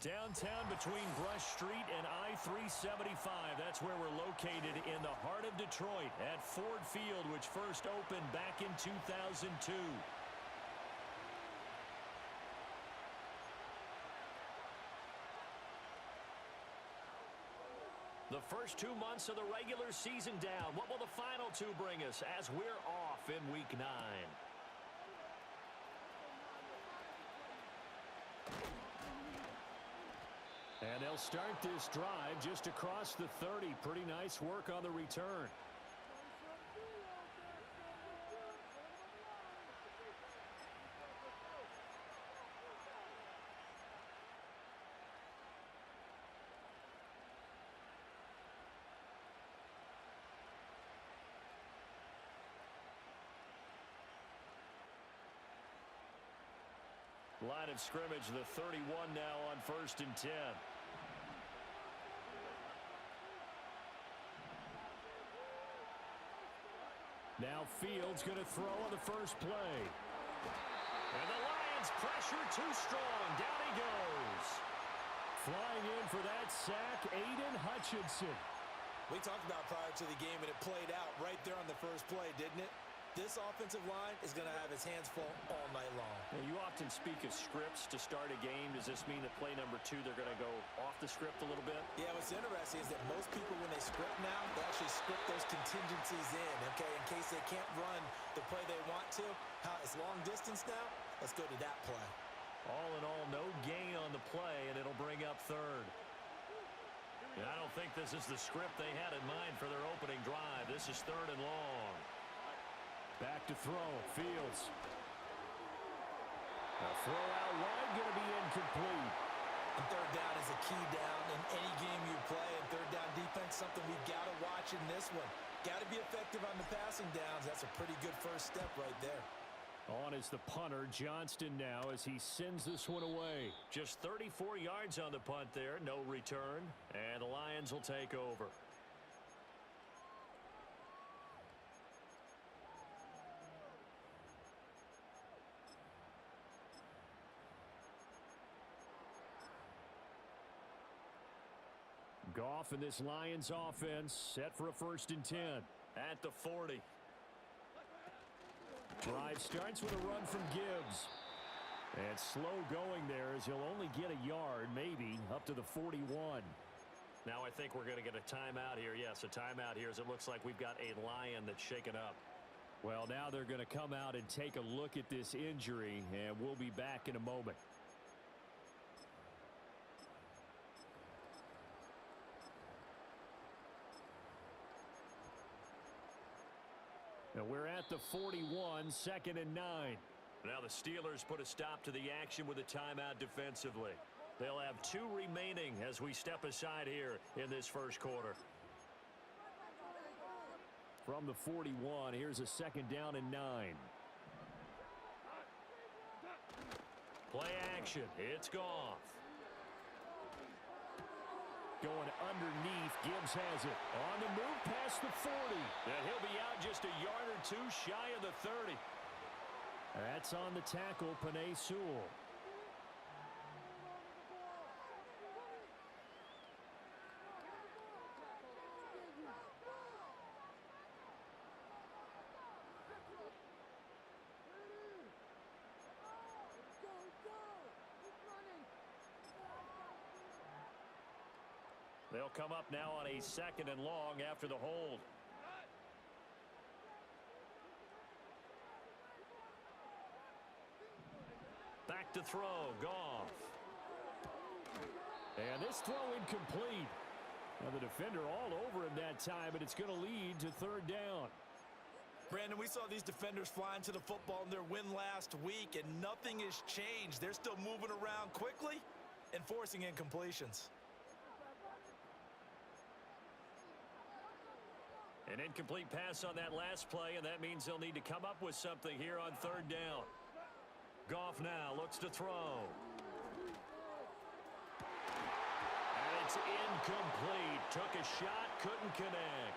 Downtown between Brush Street and I-375. That's where we're located in the heart of Detroit at Ford Field, which first opened back in 2002. The first 2 months of the regular season down. What will the final two bring us as we're off in Week 9? And they'll start this drive just across the 30. Pretty nice work on the return. Line of scrimmage, the 31 now on 1st and 10. Now Fields going to throw on the first play. And the Lions pressure too strong. Down he goes. Flying in for that sack, Aiden Hutchinson. We talked about prior to the game, and it played out right there on the first play, didn't it? This offensive line is going to have its hands full all night long. Now, you often speak of scripts to start a game. Does this mean that play number 2, they're going to go off the script a little bit? Yeah, what's interesting is that most people, when they script now, they actually script those contingencies in, okay, in case they can't run the play they want to. It's long distance now. Let's go to that play. All in all, no gain on the play, and it'll bring up 3rd. And I don't think this is the script they had in mind for their opening drive. This is 3rd and long. Back to throw. Fields. A throw out wide, going to be incomplete. And 3rd down is a key down in any game you play. And 3rd down defense, something we've got to watch in this one. Got to be effective on the passing downs. That's a pretty good first step right there. On is the punter, Johnston, now as he sends this one away. Just 34 yards on the punt there. No return. And the Lions will take over. Goff and this Lions offense set for a 1st and 10 at the 40. Drive starts with a run from Gibbs. And slow going there as he'll only get a yard, maybe, up to the 41. Now I think we're going to get a timeout here. Yes, a timeout here as it looks like we've got a Lion that's shaken up. Well, now they're going to come out and take a look at this injury, and we'll be back in a moment. Now we're at the 41, 2nd and 9. Now the Steelers put a stop to the action with a timeout defensively. They'll have 2 remaining as we step aside here in this first quarter. From the 41, here's a 2nd down and 9. Play action. It's Goff. Going underneath. Gibbs has it. On the move past the 40. And he'll be out just a yard or 2 shy of the 30. That's on the tackle, Penei Sewell. They'll come up now on a 2nd and long after the hold. Back to throw, Goff. And this throw incomplete. Now the defender all over him that time, but it's going to lead to 3rd down. Brandon, we saw these defenders flying to the football in their win last week, and nothing has changed. They're still moving around quickly and forcing incompletions. An incomplete pass on that last play, and that means they'll need to come up with something here on 3rd down. Goff now looks to throw. And it's incomplete. Took a shot, couldn't connect.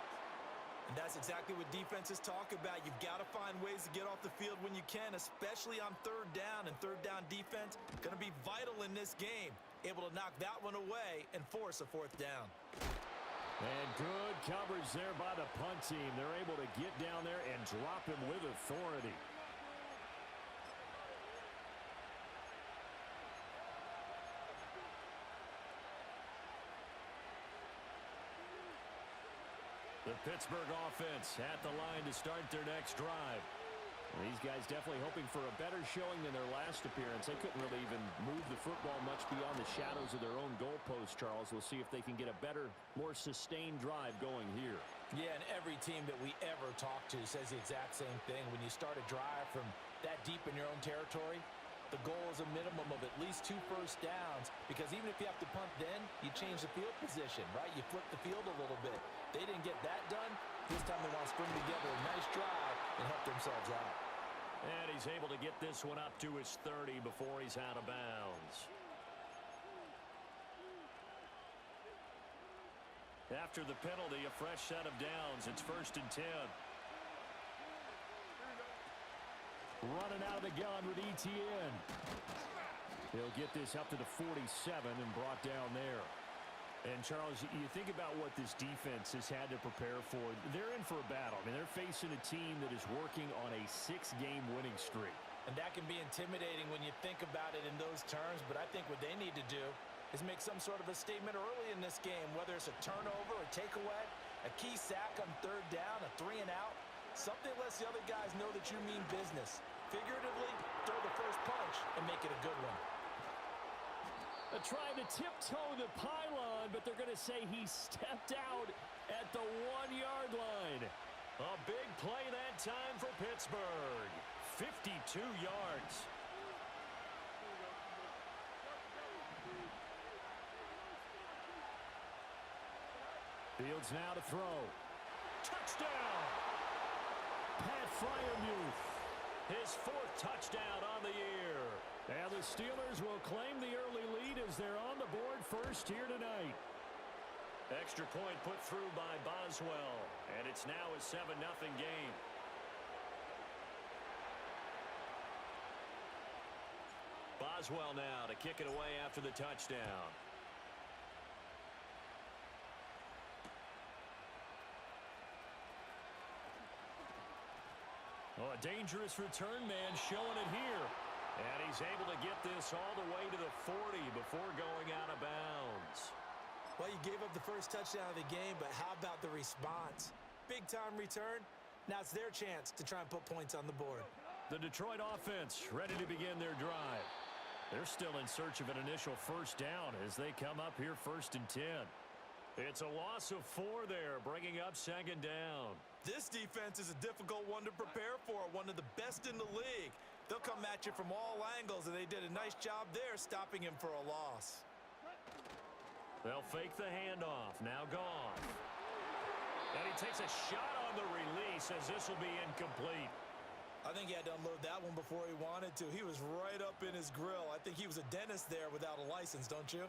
And that's exactly what defenses talk about. You've got to find ways to get off the field when you can, especially on 3rd down. And 3rd down defense going to be vital in this game. able to knock that one away and force a fourth down. And good coverage there by the punt team. They're able to get down there and drop him with authority. The Pittsburgh offense at the line to start their next drive. These guys definitely hoping for a better showing than their last appearance. They couldn't really even move the football much beyond the shadows of their own goalpost, Charles. We'll see if they can get a better, more sustained drive going here. Yeah, and every team that we ever talk to says the exact same thing. When you start a drive from that deep in your own territory, the goal is a minimum of at least 2 first downs, because even if you have to punt then, you change the field position, right? You flip the field a little bit. They didn't get that done. This time they want to string together a nice drive and help themselves out. And he's able to get this one up to his 30 before he's out of bounds. After the penalty, a fresh set of downs. It's 1st and 10. Running out of the gun with Etienne. He'll get this up to the 47 and brought down there. And, Charles, you think about what this defense has had to prepare for. They're in for a battle. I mean, they're facing a team that is working on a 6-game winning streak. And that can be intimidating when you think about it in those terms, but I think what they need to do is make some sort of a statement early in this game, whether it's a turnover, a takeaway, a key sack on 3rd down, a 3 and out. Something lets the other guys know that you mean business. Figuratively, throw the first punch and make it a good one. They're trying to tiptoe the pylon, but they're going to say he stepped out at the 1-yard line. A big play that time for Pittsburgh. 52 yards. Fields now to throw. Touchdown! Pat Fryermuth. His 4th touchdown on the year. And the Steelers will claim the early lead as they're on the board first here tonight. Extra point put through by Boswell. And it's now a 7-0 game. Boswell now to kick it away after the touchdown. Oh, a dangerous return man showing it here. And he's able to get this all the way to the 40 before going out of bounds. Well, you gave up the first touchdown of the game, but how about the response? Big-time return. Now it's their chance to try and put points on the board. The Detroit offense ready to begin their drive. They're still in search of an initial first down as they come up here 1st and 10. It's a loss of 4 there, bringing up 2nd down. This defense is a difficult one to prepare for, one of the best in the league. They'll come at you from all angles, and they did a nice job there stopping him for a loss. They'll fake the handoff. Now gone. And he takes a shot on the release as this will be incomplete. I think he had to unload that one before he wanted to. He was right up in his grill. I think he was a dentist there without a license, don't you?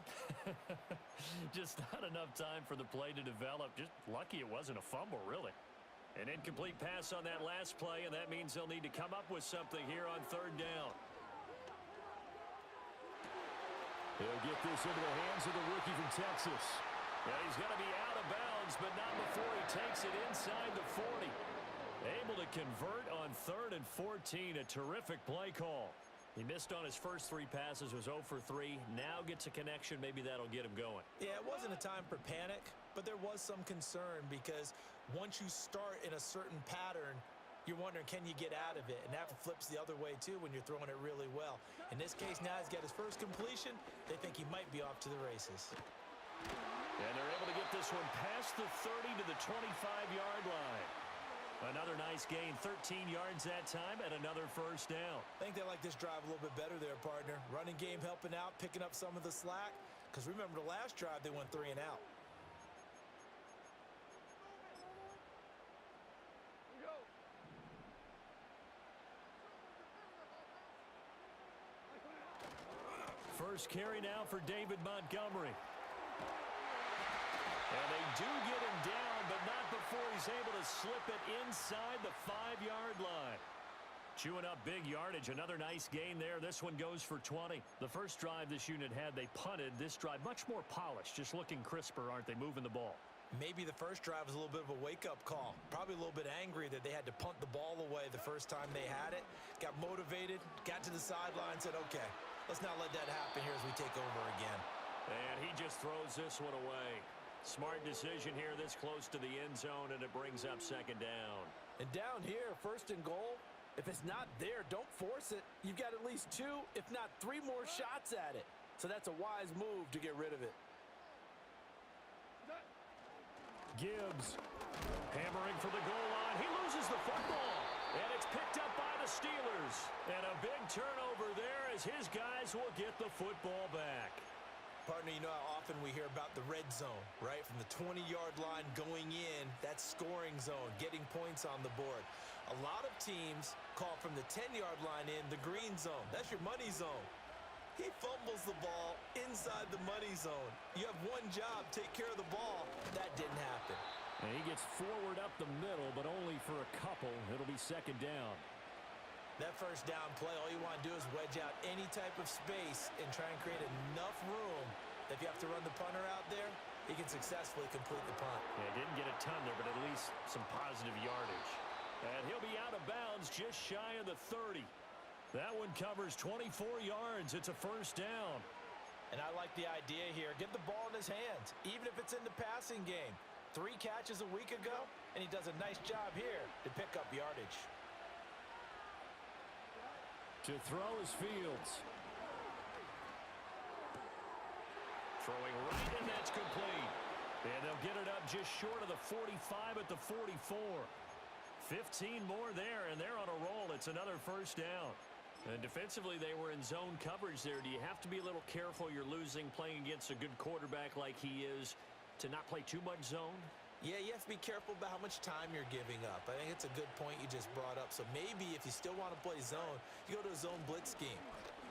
Just not enough time for the play to develop. Just lucky it wasn't a fumble, really. An incomplete pass on that last play, and that means they'll need to come up with something here on 3rd down. He'll get this into the hands of the rookie from Texas. And he's going to be out of bounds, but not before he takes it inside the 40. Able to convert on 3rd and 14. A terrific play call. He missed on his first 3 passes, was 0 for 3. Now gets a connection. Maybe that'll get him going. Yeah, it wasn't a time for panic, but there was some concern because once you start in a certain pattern, you're wondering, can you get out of it? And that flips the other way, too, when you're throwing it really well. In this case, now he's got his first completion. They think he might be off to the races. And they're able to get this one past the 30 to the 25-yard line. Another nice gain, 13 yards that time, and another first down. I think they like this drive a little bit better there, partner. Running game helping out, picking up some of the slack. Because remember, the last drive, they went 3 and out. First carry now for David Montgomery. And they do get him down, but not before he's able to slip it inside the 5-yard line. Chewing up big yardage. Another nice gain there. This one goes for 20. The first drive this unit had, they punted. This drive, much more polished. Just looking crisper, aren't they, moving the ball? Maybe the first drive was a little bit of a wake-up call. Probably a little bit angry that they had to punt the ball away the first time they had it. Got motivated, got to the sideline, said, okay, let's not let that happen here as we take over again. And he just throws this one away. Smart decision here this close to the end zone, and it brings up second down. And down here, first and goal, if it's not there, don't force it. You've got at least 2, if not 3 more shots at it. So that's a wise move to get rid of it. Gibbs hammering for the goal line. He loses the football, and it's picked up by the Steelers. And a big turnover there as his guys will get the football back. Partner, you know how often we hear about the red zone, right? From the 20-yard line going in, that's scoring zone, getting points on the board. A lot of teams call from the 10-yard line in the green zone. That's your money zone. He fumbles the ball inside the money zone. You have one job, take care of the ball. That didn't happen. And he gets forward up the middle, but only for a couple. It'll be second down. That first down play, all you want to do is wedge out any type of space and try and create enough room that if you have to run the punter out there, he can successfully complete the punt. Yeah, didn't get a ton there, but at least some positive yardage. And he'll be out of bounds just shy of the 30. That one covers 24 yards. It's a first down. And I like the idea here. Get the ball in his hands, even if it's in the passing game. 3 catches a week ago, and he does a nice job here to pick up yardage. To throw is Fields. Throwing right, and that's complete. And they'll get it up just short of the 45 at the 44. 15 more there, and they're on a roll. It's another first down. And defensively, they were in zone coverage there. Do you have to be a little careful? You're losing playing against a good quarterback like he is to not play too much zone? Yeah, you have to be careful about how much time you're giving up. I think it's a good point you just brought up. So maybe if you still want to play zone, you go to a zone blitz scheme.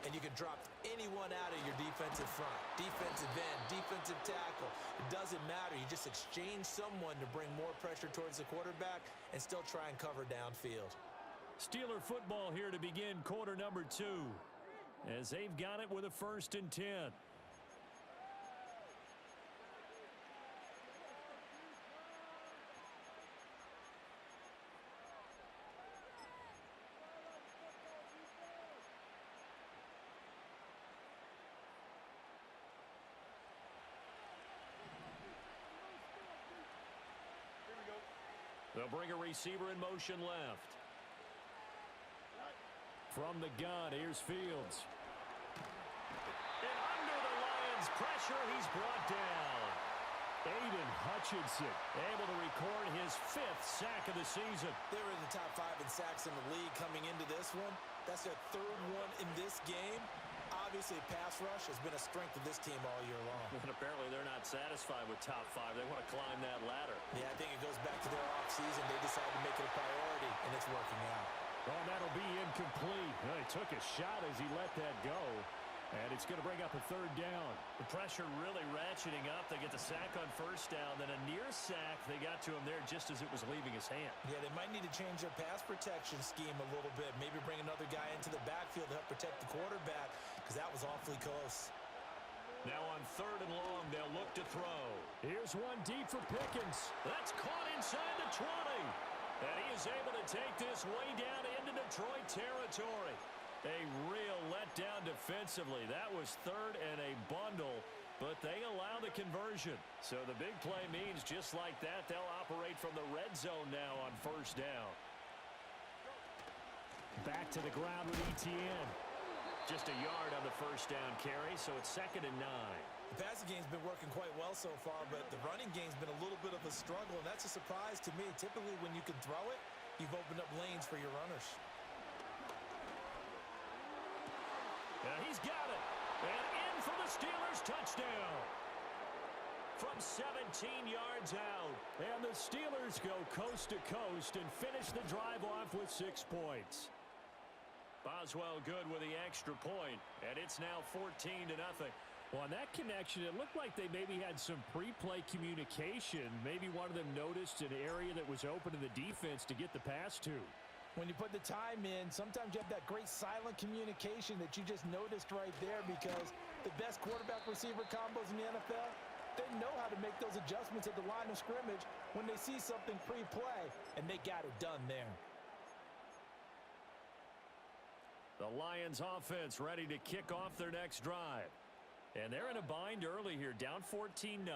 And you can drop anyone out of your defensive front, defensive end, defensive tackle. It doesn't matter. You just exchange someone to bring more pressure towards the quarterback and still try and cover downfield. Steeler football here to begin quarter number 2 as they've got it with a 1st and 10. They'll bring a receiver in motion left. From the gun, here's Fields. And under the Lions' pressure, he's brought down. Aiden Hutchinson able to record his 5th sack of the season. They were in the top 5 in sacks in the league coming into this one. That's their 3rd one in this game. Obviously, pass rush has been a strength of this team all year long. And apparently they're not satisfied with top 5. They want to climb that ladder. Yeah, I think it goes back to their offseason. They decided to make it a priority, and it's working out. Oh, that'll be incomplete. Well, he took a shot as he let that go. And it's going to bring up a 3rd down. The pressure really ratcheting up. They get the sack on 1st down. Then a near sack. They got to him there just as it was leaving his hand. Yeah, they might need to change their pass protection scheme a little bit. Maybe bring another guy into the backfield to help protect the quarterback, because that was awfully close. Now on 3rd and long, they'll look to throw. Here's one deep for Pickens. That's caught inside the 20. And he is able to take this way down into Detroit territory. A real letdown defensively. That was 3rd and a bundle, but they allow the conversion. So the big play means just like that, they'll operate from the red zone now on 1st down. Back to the ground with Etienne. Just a yard on the 1st down carry, so it's 2nd and 9. The passing game's been working quite well so far, but the running game's been a little bit of a struggle, and that's a surprise to me. Typically, when you can throw it, you've opened up lanes for your runners. And he's got it. And in for the Steelers touchdown. From 17 yards out. And the Steelers go coast to coast and finish the drive off with 6 points. Boswell good with the extra point, and it's now 14-0. Well, on that connection, it looked like they maybe had some pre-play communication. Maybe one of them noticed an area that was open to the defense to get the pass to. When you put the time in, sometimes you have that great silent communication that you just noticed right there, because the best quarterback-receiver combos in the NFL, they know how to make those adjustments at the line of scrimmage when they see something pre-play, and they got it done there. The Lions offense ready to kick off their next drive. And they're in a bind early here, down 14-0.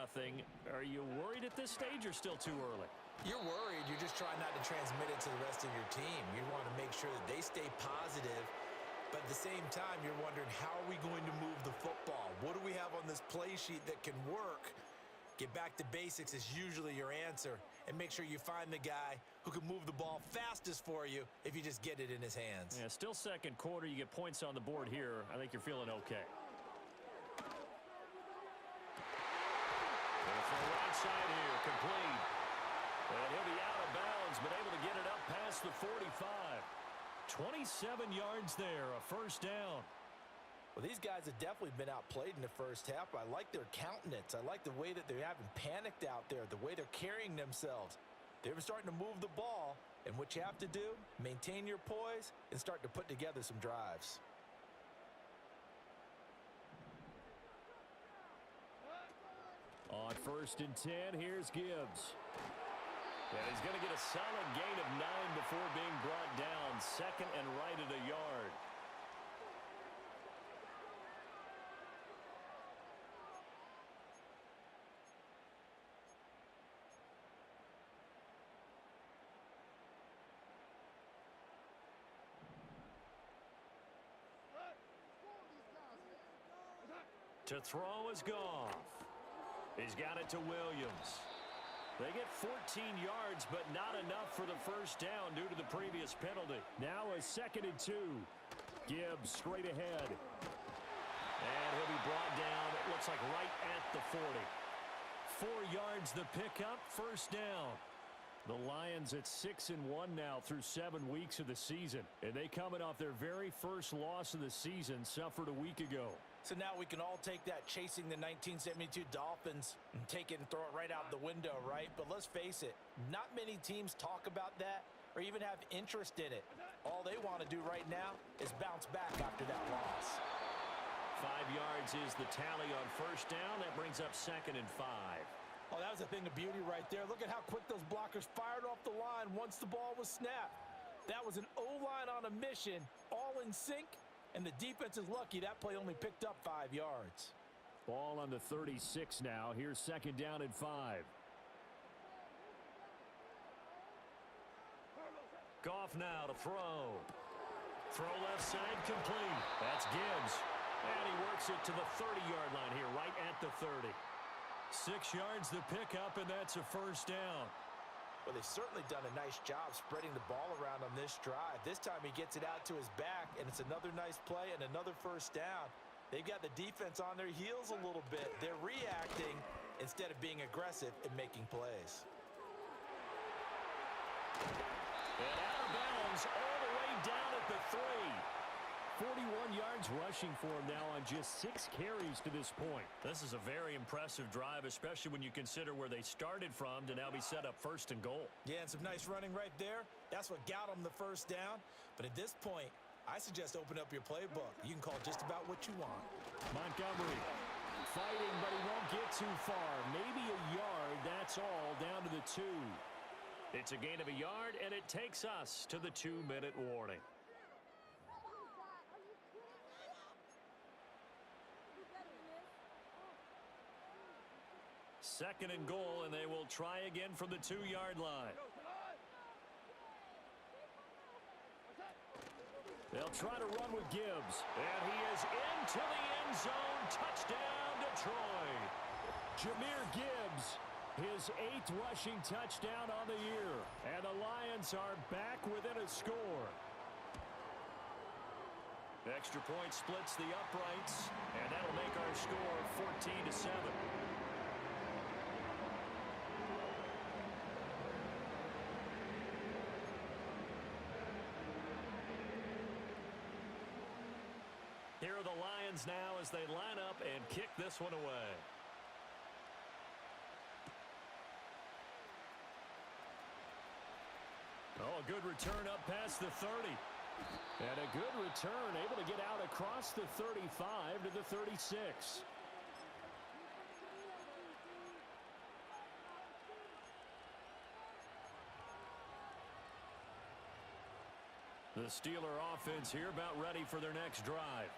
Are you worried at this stage or still too early? You're worried. You're just trying not to transmit it to the rest of your team. You want to make sure that they stay positive, but at the same time, you're wondering, how are we going to move the football? What do we have on this play sheet that can work? Get back to basics is usually your answer, and make sure you find the guy who can move the ball fastest for you if you just get it in his hands. Yeah, still second quarter. You get points on the board here. I think you're feeling okay. From the right side here, complete. And he'll be out of bounds, but able to get it up past the 45. 27 yards there, a first down. Well, these guys have definitely been outplayed in the first half. I like their countenance. I like the way that they haven't panicked out there, the way they're carrying themselves. They were starting to move the ball, and what you have to do, maintain your poise and start to put together some drives. On 1st and 10, here's Gibbs. And he's going to get a solid gain of 9 before being brought down. Second and right at a yard. To throw is Goff. He's got it to Williams. They get 14 yards, but not enough for the first down due to the previous penalty. Now a 2nd and 2. Gibbs straight ahead. And he'll be brought down, it looks like right at the 40. 4 yards the pickup, first down. The Lions at 6-1 now through 7 weeks of the season. And they coming off their very first loss of the season, suffered a week ago. So now we can all take that chasing the 1972 Dolphins and take it and throw it right out the window, right? But let's face it, not many teams talk about that or even have interest in it. All they want to do right now is bounce back after that loss. 5 yards is the tally on first down. That brings up 2nd and 5. Oh, that was a thing of beauty right there. Look at how quick those blockers fired off the line once the ball was snapped. That was an O-line on a mission, all in sync. And the defense is lucky that play only picked up 5 yards. Ball on the 36 now. Here's 2nd down and 5. Goff now to throw. Throw left side complete. That's Gibbs. And he works it to the 30-yard line here, right at the 30. 6 yards the pickup, and that's a first down. Well, they've certainly done a nice job spreading the ball around on this drive. This time he gets it out to his back, and it's another nice play and another first down. They've got the defense on their heels a little bit. They're reacting instead of being aggressive and making plays. And out of bounds all the way down at the 3. 41 yards rushing for him now on just 6 carries to this point. This is a very impressive drive, especially when you consider where they started from to now be set up 1st and goal. Yeah, and some nice running right there. That's what got them the first down. But at this point, I suggest open up your playbook. You can call just about what you want. Montgomery fighting, but he won't get too far. Maybe a yard, that's all, down to the 2. It's a gain of a yard, and it takes us to the 2-minute warning. 2nd and goal, and they will try again from the 2-yard line. They'll try to run with Gibbs, and he is into the end zone. Touchdown, Detroit. Jahmyr Gibbs, his 8th rushing touchdown on the year, and the Lions are back within a score. Extra point splits the uprights, and that'll make our score 14-7. Here are the Lions now as they line up and kick this one away. Oh, good return up past the 30. And a good return, able to get out across the 35 to the 36. The Steeler offense here about ready for their next drive.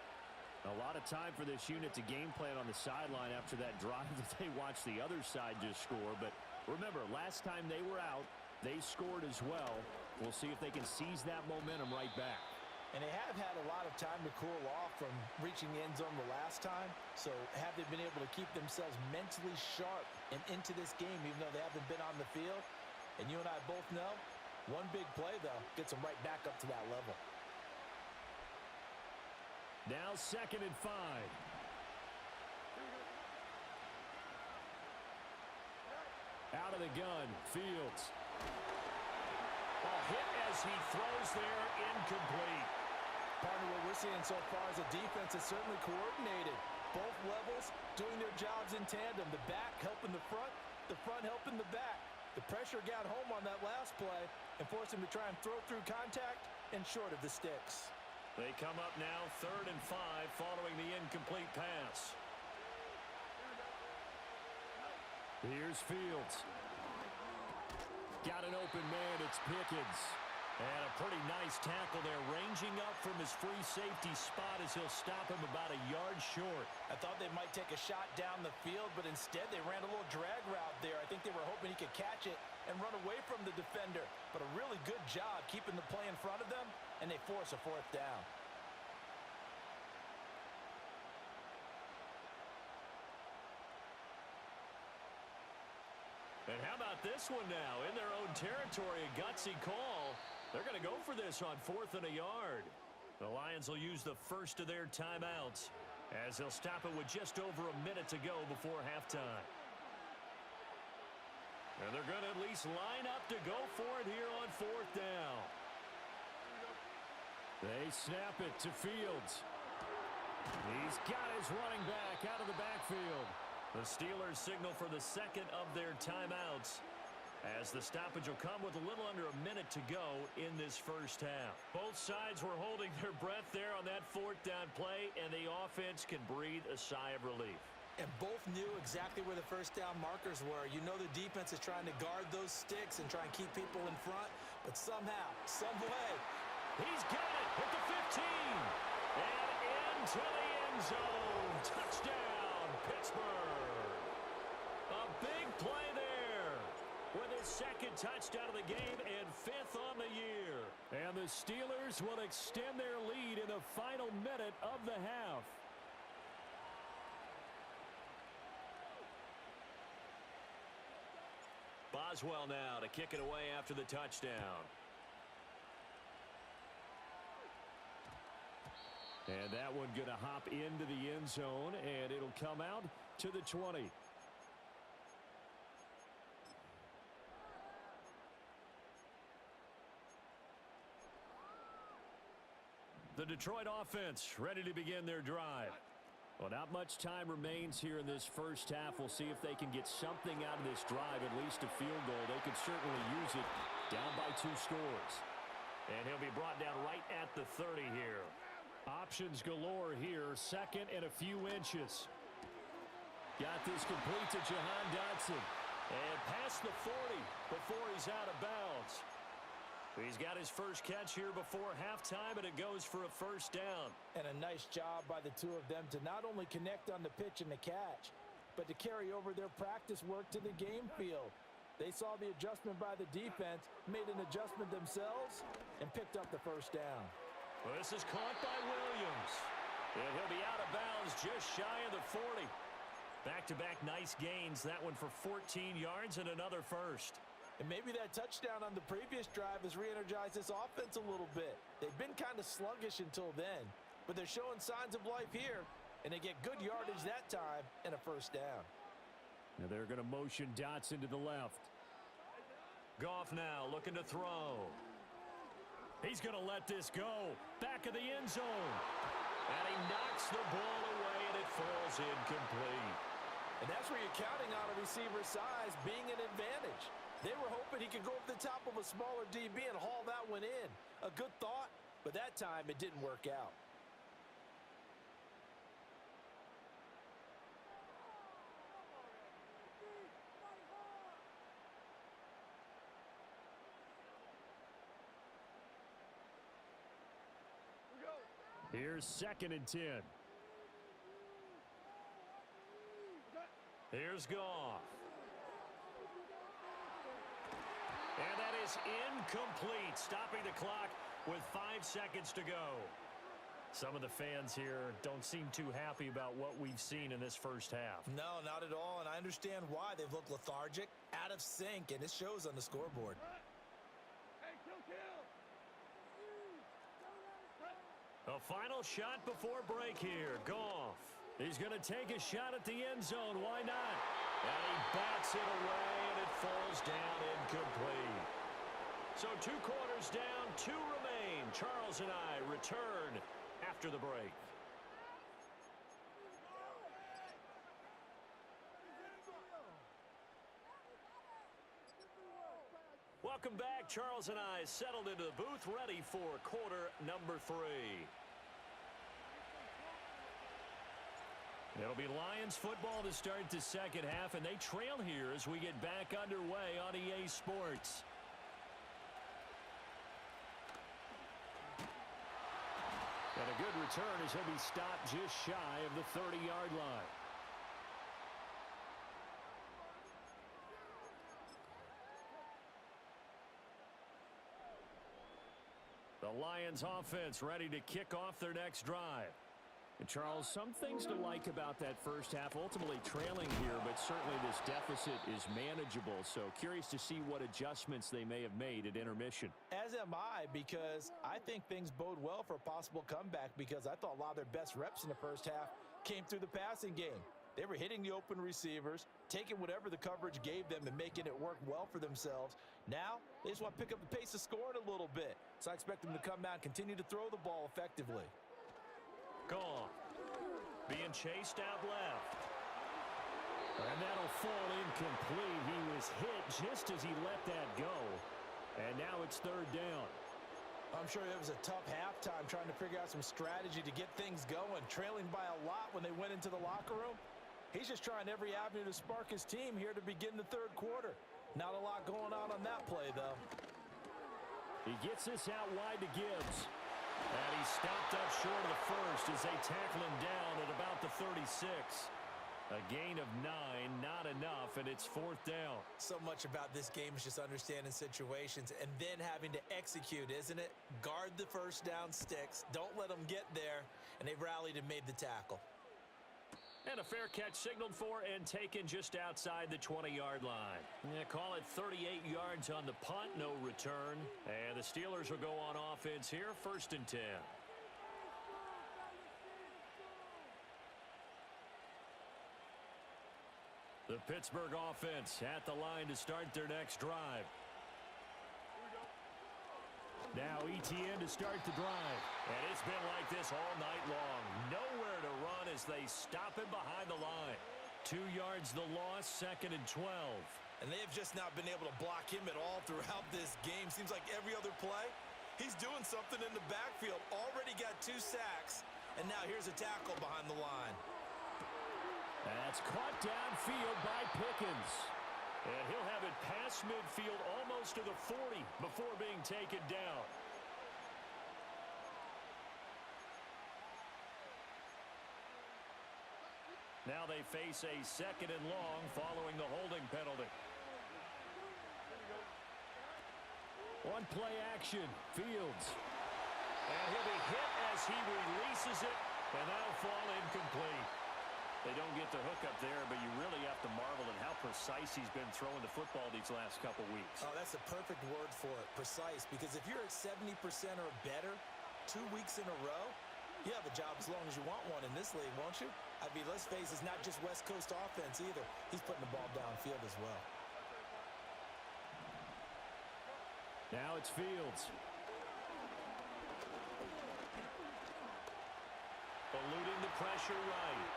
A lot of time for this unit to game plan on the sideline after that drive that they watched the other side just score. But remember, last time they were out, they scored as well. We'll see if they can seize that momentum right back. And they have had a lot of time to cool off from reaching the end zone the last time. So have they been able to keep themselves mentally sharp and into this game even though they haven't been on the field? And you and I both know, one big play, though, gets them right back up to that level. Now 2nd and 5. Out of the gun, Fields. Ball hit as he throws there, incomplete. Partner, what we're seeing so far is a defense that's certainly coordinated. Both levels doing their jobs in tandem. The back helping the front helping the back. The pressure got home on that last play and forced him to try and throw through contact and short of the sticks. They come up now 3rd and 5 following the incomplete pass. Here's Fields. Got an open man, it's Pickens. And a pretty nice tackle there, ranging up from his free safety spot as he'll stop him about a yard short. I thought they might take a shot down the field, but instead they ran a little drag route there. I think they were hoping he could catch it and run away from the defender. But a really good job keeping the play in front of them, and they force a 4th down. And how about this one now? In their own territory, a gutsy call. They're going to go for this on 4th and a yard. The Lions will use the first of their timeouts as they'll stop it with just over a minute to go before halftime. And they're going to at least line up to go for it here on 4th down. They snap it to Fields. He's got his running back out of the backfield. The Steelers signal for the 2nd of their timeouts as the stoppage will come with a little under a minute to go in this first half. Both sides were holding their breath there on that 4th down play, and the offense can breathe a sigh of relief. And both knew exactly where the first down markers were. You know the defense is trying to guard those sticks and try and keep people in front, but somehow, some way, he's got it at the 15 and into the end zone. Touchdown, Pittsburgh. A big play there with his 2nd touchdown of the game and 5th on the year. And the Steelers will extend their lead in the final minute of the half. Boswell now to kick it away after the touchdown. And that one going to hop into the end zone, and it'll come out to the 20. The Detroit offense ready to begin their drive. Well, not much time remains here in this first half. We'll see if they can get something out of this drive, at least a field goal. They could certainly use it down by 2 scores. And he'll be brought down right at the 30 here. Options galore here, 2nd and a few inches. Got this complete to Jahan Dotson. And past the 40 before he's out of bounds. He's got his first catch here before halftime, and it goes for a 1st down. And a nice job by the two of them to not only connect on the pitch and the catch, but to carry over their practice work to the game field. They saw the adjustment by the defense, made an adjustment themselves, and picked up the 1st down. Well, this is caught by Williams. And he'll be out of bounds just shy of the 40. Back-to-back nice gains. That one for 14 yards and another 1st. And maybe that touchdown on the previous drive has re-energized this offense a little bit. They've been kind of sluggish until then, but they're showing signs of life here, and they get good yardage that time and a 1st down. Now they're going to motion Dotson to the left. Goff now looking to throw. He's going to let this go. Back of the end zone. And he knocks the ball away, and it falls incomplete. And that's where you're counting on a receiver's size being an advantage. They were hoping he could go over the top of a smaller DB and haul that one in. A good thought, but that time it didn't work out. Here's 2nd and 10. Here's Goff. And that is incomplete, stopping the clock with 5 seconds to go. Some of the fans here don't seem too happy about what we've seen in this first half. No, not at all, and I understand why. They've looked lethargic, out of sync, and it shows on the scoreboard. A final shot before break here. Goff. He's going to take a shot at the end zone. Why not? And he bats it away, and it falls down incomplete. So 2 quarters down, 2 remain. Charles and I return after the break. Welcome back. Charles and I settled into the booth, ready for quarter number 3. It'll be Lions football to start the second half, and they trail here as we get back underway on EA Sports. And a good return as he'll be stopped just shy of the 30-yard line. The Lions offense ready to kick off their next drive. And Charles, some things to like about that first half. Ultimately trailing here, but certainly this deficit is manageable. So curious to see what adjustments they may have made at intermission. As am I, because I think things bode well for a possible comeback, because I thought a lot of their best reps in the first half came through the passing game. They were hitting the open receivers, taking whatever the coverage gave them and making it work well for themselves. Now, they just want to pick up the pace of scoring a little bit. So I expect them to come out and continue to throw the ball effectively. Goff being chased out left. And that'll fall incomplete. He was hit just as he let that go. And now it's 3rd down. I'm sure it was a tough halftime trying to figure out some strategy to get things going. Trailing by a lot when they went into the locker room. He's just trying every avenue to spark his team here to begin the 3rd quarter. Not a lot going on that play, though. He gets this out wide to Gibbs. And he's stopped up short of the first as they tackle him down at about the 36. A gain of 9, not enough, and it's 4th down. So much about this game is just understanding situations and then having to execute, isn't it? Guard the first down sticks. Don't let them get there. And they rallied and made the tackle. And a fair catch signaled for and taken just outside the 20-yard line. Yeah, call it 38 yards on the punt, no return. And the Steelers will go on offense here, 1st and 10. The Pittsburgh offense at the line to start their next drive. Now ETN to start the drive. And it's been like this all night long. Nowhere to run as they stop him behind the line. 2 yards the loss, 2nd and 12. And they have just not been able to block him at all throughout this game. Seems like every other play, he's doing something in the backfield. Already got 2 sacks, and now here's a tackle behind the line. That's caught downfield by Pickens. And he'll have it past midfield almost to the 40 before being taken down. Now they face a 2nd and long following the holding penalty. On play action, Fields. And he'll be hit as he releases it, and that'll fall incomplete. They don't get the hook up there, but you really have to marvel at how precise he's been throwing the football these last couple weeks. Oh, that's a perfect word for it, precise, because if you're at 70% or better 2 weeks in a row, you have a job as long as you want one in this league, won't you? I mean, let's face it, it's not just West Coast offense either. He's putting the ball downfield as well. Now it's Fields. Eluding the pressure right.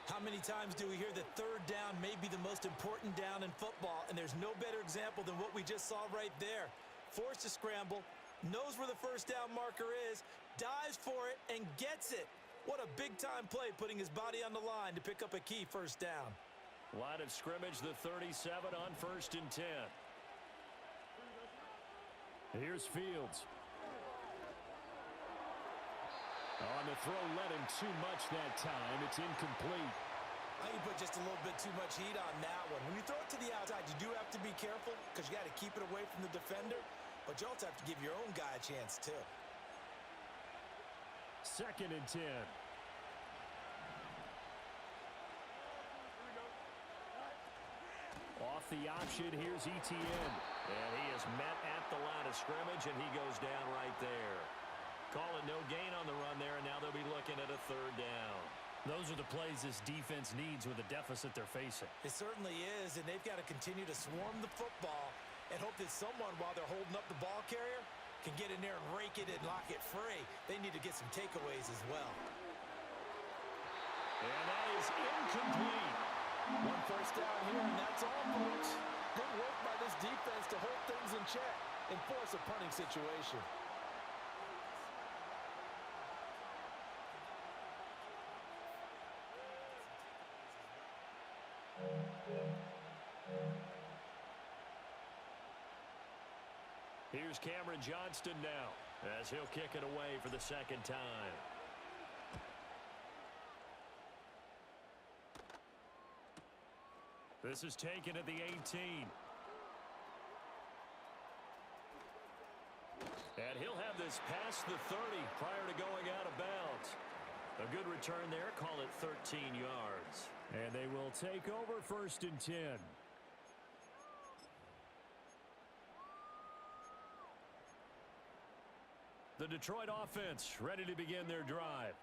How many times do we hear that third down may be the most important down in football, and there's no better example than what we just saw right there. Forced to scramble, knows where the first down marker is, dives for it, and gets it. What a big-time play, putting his body on the line to pick up a key first down. Line of scrimmage, the 37 on 1st and 10. Here's Fields. On the throw, led him too much that time. It's incomplete. I think you put just a little bit too much heat on that one. When you throw it to the outside, you do have to be careful because you got to keep it away from the defender, but you also have to give your own guy a chance too. 2nd and 10. Off the option, here's Etienne. And he is met at the line of scrimmage, and he goes down right there. Calling no gain on the run there, and now they'll be looking at a 3rd down. Those are the plays this defense needs with the deficit they're facing. It certainly is, and they've got to continue to swarm the football and hope that someone, while they're holding up the ball carrier, can get in there and rake it and lock it free. They need to get some takeaways as well. And that is incomplete. 1 first down here, and that's all, folks. Good work by this defense to hold things in check and force a punting situation. Here's Cameron Johnston now, as he'll kick it away for the 2nd time. This is taken at the 18. And he'll have this past the 30 prior to going out of bounds. A good return there, call it 13 yards. And they will take over 1st and 10. The Detroit offense ready to begin their drive.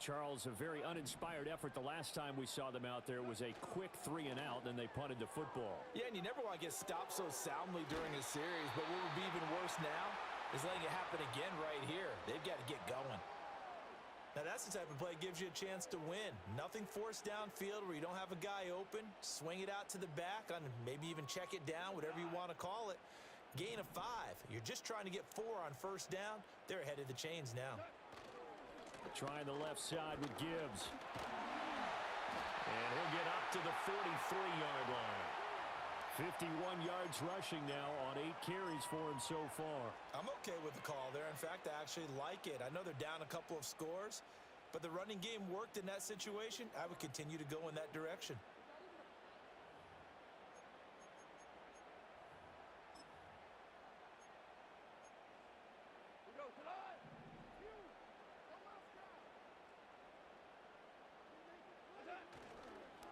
Charles, a very uninspired effort the last time we saw them out there. It was a quick 3 and out, then they punted the football. Yeah, and you never want to get stopped so soundly during a series, but what would be even worse now is letting it happen again right here. They've got to get going. Now, that's the type of play that gives you a chance to win. Nothing forced downfield where you don't have a guy open. Swing it out to the back, on maybe even check it down, whatever you want to call it. Gain of 5. You're just trying to get 4 on first down. They're ahead of the chains now. Trying the left side with Gibbs. And he'll get up to the 43-yard line. 51 yards rushing now on 8 carries for him so far. I'm okay with the call there. In fact, I actually like it. I know they're down a couple of scores, but the running game worked in that situation. I would continue to go in that direction.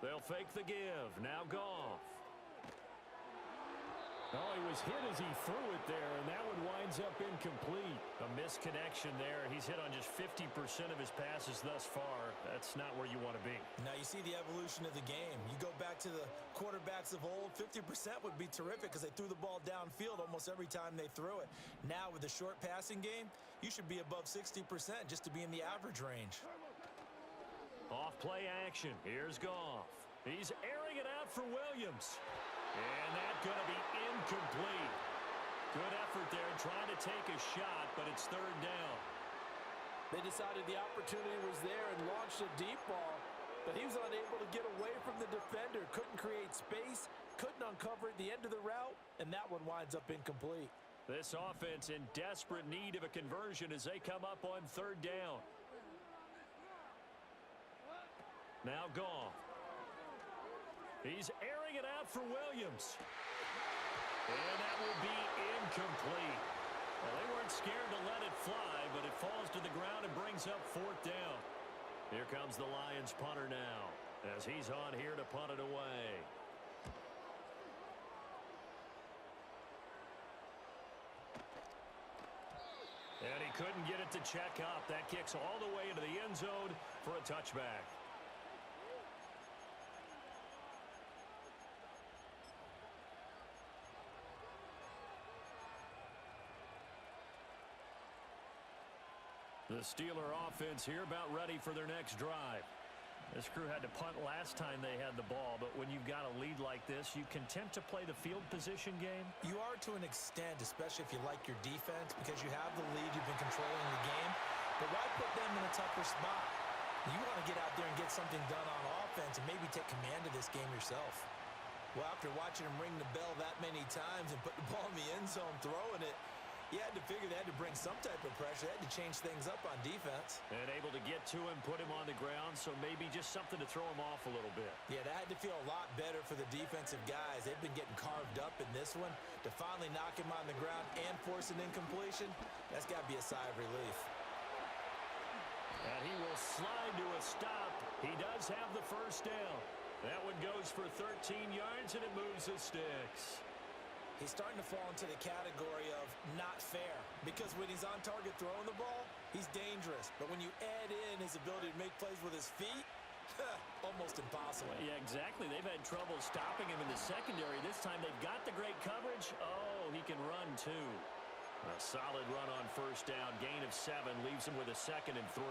They'll fake the give. Now Goff. Oh, he was hit as he threw it there, and that one winds up incomplete. A misconnection there. He's hit on just 50% of his passes thus far. That's not where you want to be. Now you see the evolution of the game. You go back to the quarterbacks of old, 50% would be terrific because they threw the ball downfield almost every time they threw it. Now with the short passing game, you should be above 60% just to be in the average range. Off play action. Here's Goff. He's airing it out for Williams. And that's going to be incomplete. Good effort there trying to take a shot, but it's 3rd down. They decided the opportunity was there and launched a deep ball, but he was unable to get away from the defender. Couldn't create space, couldn't uncover at the end of the route, and that one winds up incomplete. This offense in desperate need of a conversion as they come up on 3rd down. Now Goff. He's airing it out for Williams. And that will be incomplete. Well, they weren't scared to let it fly, but it falls to the ground and brings up 4th down. Here comes the Lions punter now, as he's on here to punt it away. And he couldn't get it to check up. That kicks all the way into the end zone for a touchback. The Steeler offense here about ready for their next drive. This crew had to punt last time they had the ball, but when you've got a lead like this, you content to play the field position game? You are to an extent, especially if you like your defense, because you have the lead, you've been controlling the game. But why put them in a tougher spot? You want to get out there and get something done on offense and maybe take command of this game yourself. Well, after watching him ring the bell that many times and put the ball in the end zone throwing it, you had to figure they had to bring some type of pressure. They had to change things up on defense. And able to get to him, put him on the ground, so maybe just something to throw him off a little bit. Yeah, that had to feel a lot better for the defensive guys. They've been getting carved up in this one. To finally knock him on the ground and force an incompletion, that's got to be a sigh of relief. And he will slide to a stop. He does have the first down. That one goes for 13 yards, and it moves the sticks. He's starting to fall into the category of not fair, because when he's on target throwing the ball, he's dangerous. But when you add in his ability to make plays with his feet, almost impossible. Yeah, exactly. They've had trouble stopping him in the secondary. This time they've got the great coverage. Oh, he can run too. A solid run on first down. Gain of 7 leaves him with a 2nd and 3.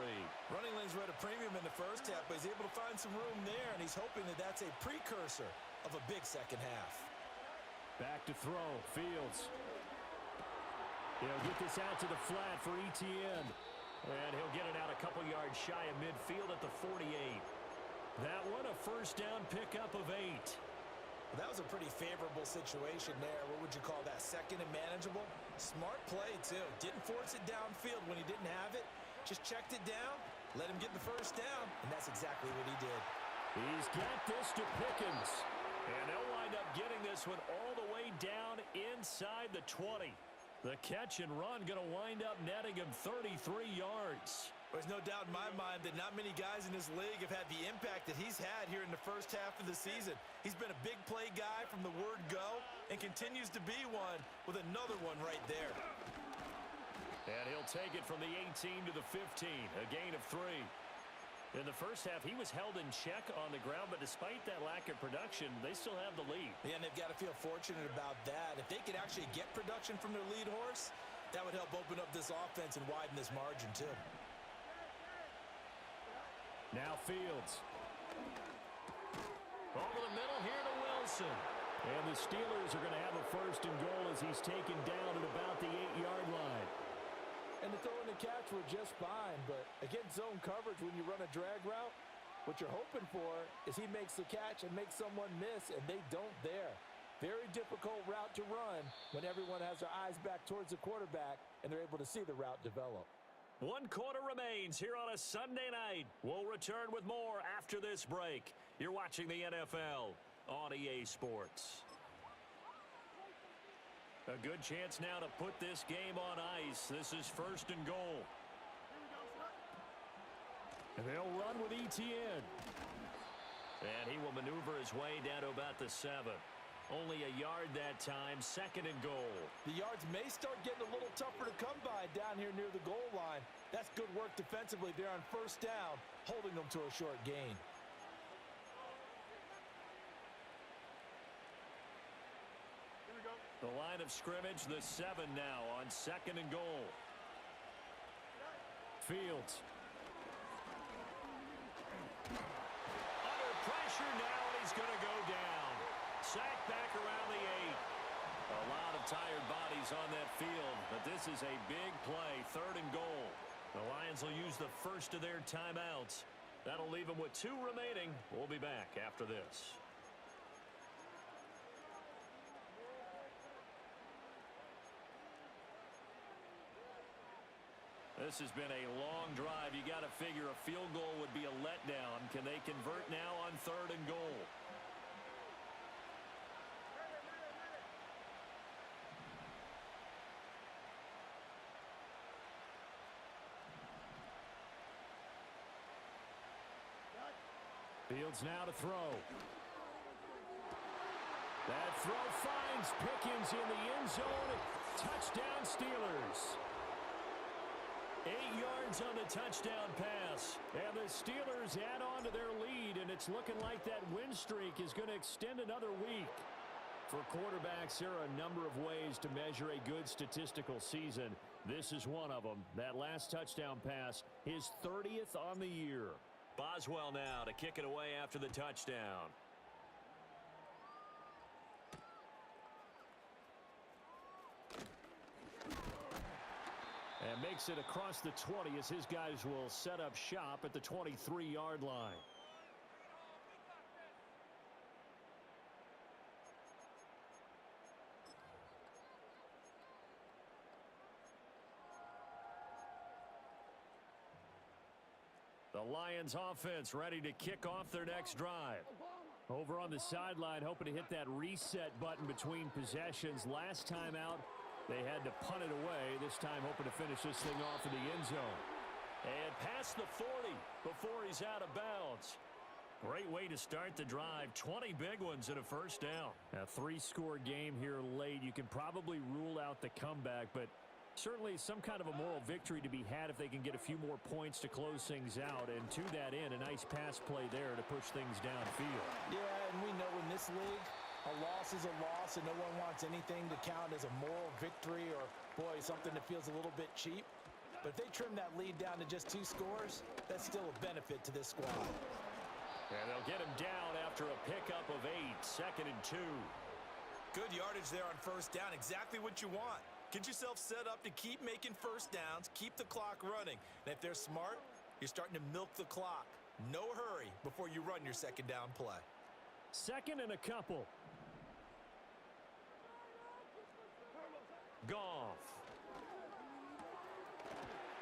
Running lanes were at a premium in the first half, but he's able to find some room there, and he's hoping that that's a precursor of a big second half. Back to throw. Fields. He'll get this out to the flat for Etienne. And he'll get it out a couple yards shy of midfield at the 48. That one a first down pickup of 8. Well, that was a pretty favorable situation there. What would you call that? Second and manageable? Smart play, too. Didn't force it downfield when he didn't have it. Just checked it down, let him get the first down, and that's exactly what he did. He's got this to Pickens. And they'll wind up getting this one all the way down inside the 20. The catch and run going to wind up netting him 33 yards. There's no doubt in my mind that not many guys in this league have had the impact that he's had here in the first half of the season. He's been a big play guy from the word go and continues to be one with another one right there. And he'll take it from the 18 to the 15, a gain of 3. In the first half, he was held in check on the ground, but despite that lack of production, they still have the lead. Yeah, and they've got to feel fortunate about that. If they could actually get production from their lead horse, that would help open up this offense and widen this margin, too. Now Fields. Over the middle here to Wilson. And the Steelers are going to have a first and goal as he's taken down at about the 8-yard line. And the throw and the catch were just fine, but against zone coverage when you run a drag route, what you're hoping for is he makes the catch and makes someone miss, and they don't there. Very difficult route to run when everyone has their eyes back towards the quarterback and they're able to see the route develop. 1 quarter remains here on a Sunday night. We'll return with more after this break. You're watching the NFL on EA Sports. A good chance now to put this game on ice. This is first and goal. And they'll run with Etienne. And he will maneuver his way down to about the 7. Only a yard that time, 2nd and goal. The yards may start getting a little tougher to come by down here near the goal line. That's good work defensively there on first down, holding them to a short gain. The line of scrimmage, the 7 now on 2nd and goal. Fields. Under pressure now, and he's going to go down. Sacked back around the 8. A lot of tired bodies on that field, but this is a big play, 3rd and goal. The Lions will use the first of their timeouts. That'll leave them with 2 remaining. We'll be back after this. This has been a long drive. You got to figure a field goal would be a letdown. Can they convert now on 3rd and goal? Fields now to throw. That throw finds Pickens in the end zone. Touchdown Steelers. 8 yards on the touchdown pass. And the Steelers add on to their lead, and it's looking like that win streak is going to extend another week. For quarterbacks, there are a number of ways to measure a good statistical season. This is one of them. That last touchdown pass, his 30th on the year. Boswell now to kick it away after the touchdown. And makes it across the 20 as his guys will set up shop at the 23-yard line. The Lions offense ready to kick off their next drive. Over on the sideline, hoping to hit that reset button between possessions. Last time out, they had to punt it away. This time hoping to finish this thing off in the end zone. And past the 40 before he's out of bounds. Great way to start the drive. 20 big ones and a first down. A 3-score game here late. You can probably rule out the comeback, but certainly some kind of a moral victory to be had if they can get a few more points to close things out. And to that end, a nice pass play there to push things downfield. Yeah, and we know in this league, a loss is a loss, and no one wants anything to count as a moral victory or, boy, something that feels a little bit cheap. But if they trim that lead down to just 2 scores, that's still a benefit to this squad. And they'll get him down after a pickup of 8, 2nd and 2. Good yardage there on first down, exactly what you want. Get yourself set up to keep making first downs, keep the clock running. And if they're smart, you're starting to milk the clock. No hurry before you run your second down play. 2nd and a couple. Goff.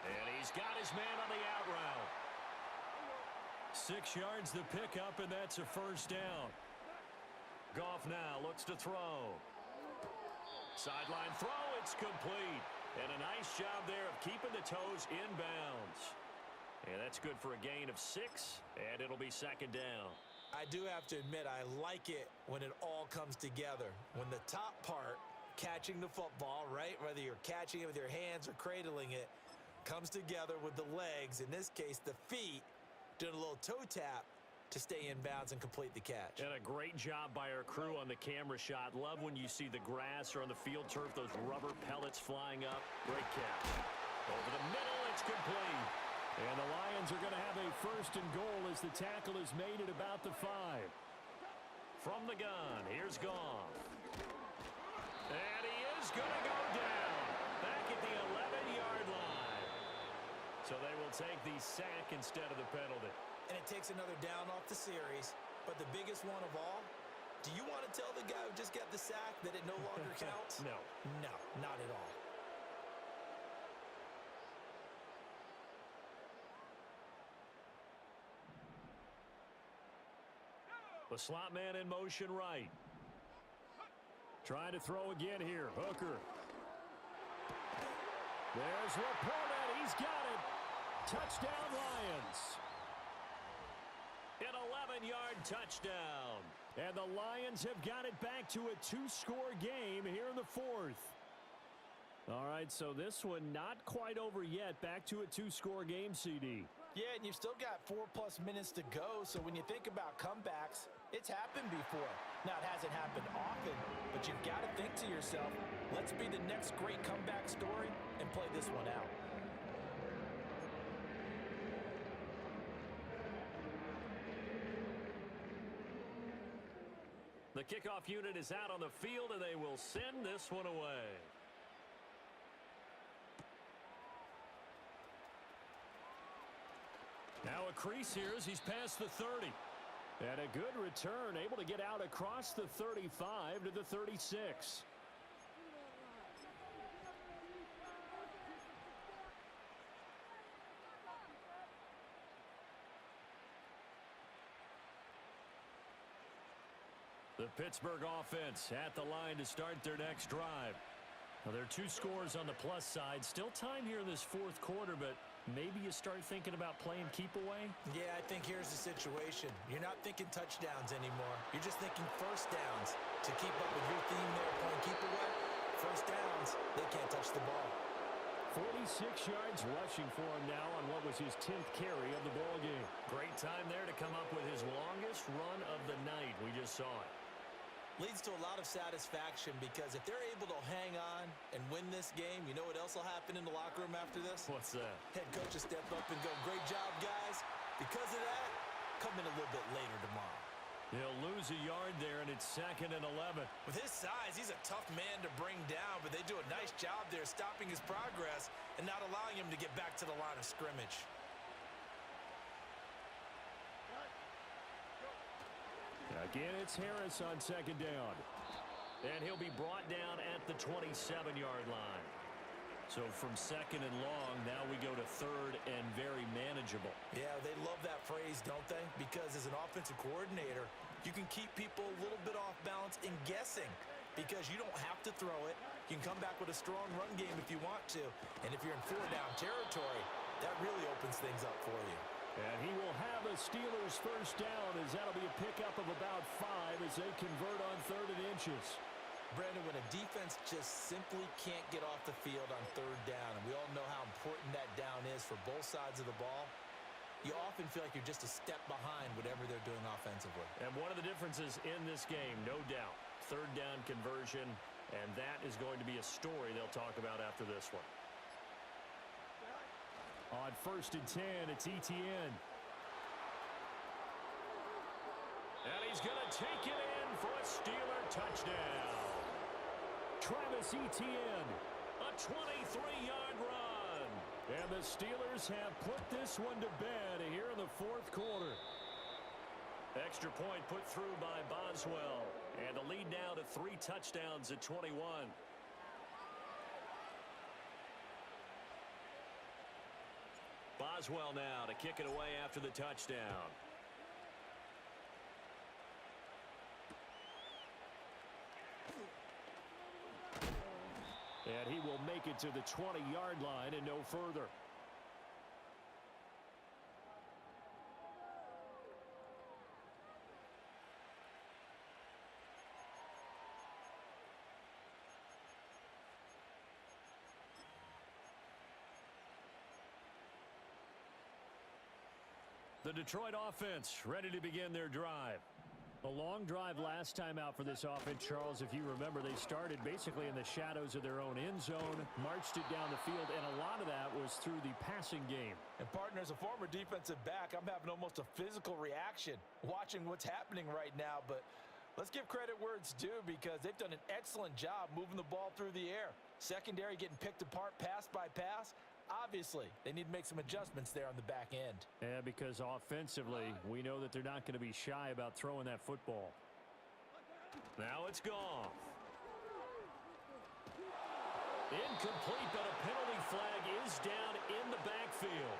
And he's got his man on the out route. 6 yards the pickup, and that's a first down. Goff now looks to throw. Sideline throw, it's complete. And a nice job there of keeping the toes inbounds. And that's good for a gain of 6, and it'll be 2nd down. I do have to admit, I like it when it all comes together. When the top part, catching the football, right, whether you're catching it with your hands or cradling it, comes together with the legs, in this case the feet, doing a little toe tap to stay in bounds and complete the catch. And a great job by our crew on the camera shot. Love when you see the grass or on the field turf, those rubber pellets flying up. Great catch. Over the middle, it's complete. And the Lions are going to have a 1st and goal as the tackle is made at about the 5. From the gun, here's Goff. And he is going to go down back at the 11-yard line. So they will take the sack instead of the penalty. And it takes another down off the series. But the biggest one of all, do you want to tell the guy who just got the sack that it no longer counts? No. No, not at all. The slot man in motion right. Trying to throw again here. Hooker. There's Laporta. He's got it. Touchdown, Lions. An 11-yard touchdown. And the Lions have got it back to a 2-score game here in the 4th. All right, so this one not quite over yet. Back to a 2-score game, CD. Yeah, and you've still got 4+ minutes to go, so when you think about comebacks, it's happened before. Now, it hasn't happened often, but you've got to think to yourself, let's be the next great comeback story and play this one out. The kickoff unit is out on the field, and they will send this one away. Now a crease here as he's past the 30. And a good return, able to get out across the 35 to the 36. The Pittsburgh offense at the line to start their next drive. Now, there are 2 scores on the plus side. Still time here in this 4th quarter, but maybe you start thinking about playing keep away? Yeah, I think here's the situation. You're not thinking touchdowns anymore. You're just thinking first downs. To keep up with your theme there, playing keep away, first downs, they can't touch the ball. 46 yards rushing for him now on what was his 10th carry of the ball game. Great time there to come up with his longest run of the night. We just saw it. Leads to a lot of satisfaction because if they're able to hang on and win this game, you know what else will happen in the locker room after this? What's that? Head coach will step up and go, great job, guys. Because of that, come in a little bit later tomorrow. He'll lose a yard there, and it's 2nd and 11. With his size, he's a tough man to bring down, but they do a nice job there stopping his progress and not allowing him to get back to the line of scrimmage. Again, it's Harris on 2nd down. And he'll be brought down at the 27-yard line. So from 2nd and long, now we go to 3rd and very manageable. Yeah, they love that phrase, don't they? Because as an offensive coordinator, you can keep people a little bit off balance and guessing because you don't have to throw it. You can come back with a strong run game if you want to. And if you're in 4-down territory, that really opens things up for you. And he will have a Steelers first down as that'll be a pickup of about 5 as they convert on 3rd and inches. Brandon, when a defense just simply can't get off the field on 3rd down, and we all know how important that down is for both sides of the ball, you often feel like you're just a step behind whatever they're doing offensively. And one of the differences in this game, no doubt, 3rd down conversion, and that is going to be a story they'll talk about after this one. On 1st and 10, it's Etienne. And he's going to take it in for a Steeler touchdown. Travis Etienne, a 23-yard run. And the Steelers have put this one to bed here in the 4th quarter. Extra point put through by Boswell. And the lead now to 3 touchdowns at 21. Boswell now to kick it away after the touchdown. And he will make it to the 20-yard line and no further. The Detroit offense ready to begin their drive. A long drive last time out for this offense, Charles. If you remember, they started basically in the shadows of their own end zone, marched it down the field, and a lot of that was through the passing game. And, partner, as a former defensive back, I'm having almost a physical reaction watching what's happening right now. But let's give credit where it's due because they've done an excellent job moving the ball through the air. Secondary getting picked apart pass by pass. Obviously, they need to make some adjustments there on the back end. Yeah, because offensively, we know that they're not going to be shy about throwing that football. Now it's Goff. Incomplete, but a penalty flag is down in the backfield.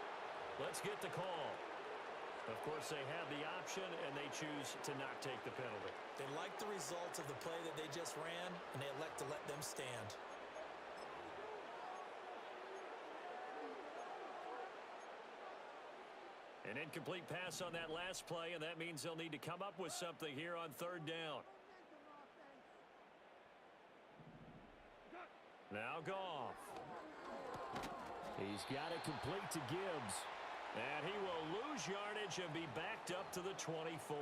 Let's get the call. Of course, they have the option, and they choose to not take the penalty. They like the results of the play that they just ran, and they elect to let them stand. An incomplete pass on that last play, and that means they'll need to come up with something here on 3rd down. Now Goff. He's got it complete to Gibbs. And he will lose yardage and be backed up to the 24.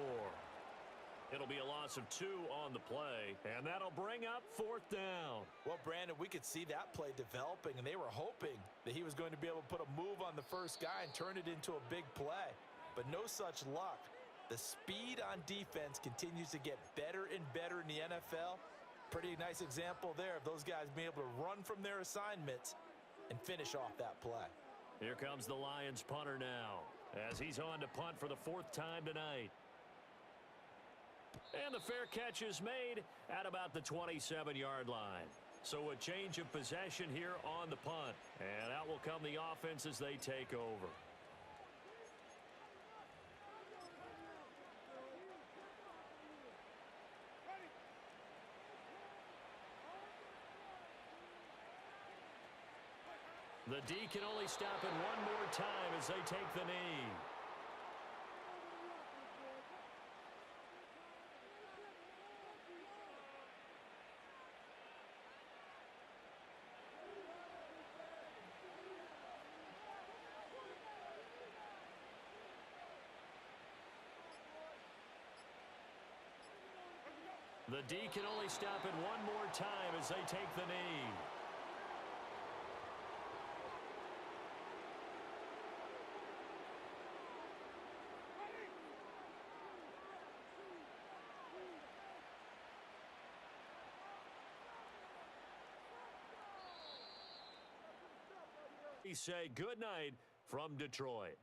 It'll be a loss of 2 on the play, and that'll bring up 4th down. Well, Brandon, we could see that play developing, and they were hoping that he was going to be able to put a move on the first guy and turn it into a big play. But no such luck. The speed on defense continues to get better and better in the NFL. Pretty nice example there of those guys being able to run from their assignments and finish off that play. Here comes the Lions punter now, as he's on to punt for the 4th time tonight. And the fair catch is made at about the 27-yard line. So a change of possession here on the punt. And out will come the offense as they take over. The D can only stop it one more time as they take the knee. The D can only stop it one more time as they take the knee. We say good night from Detroit.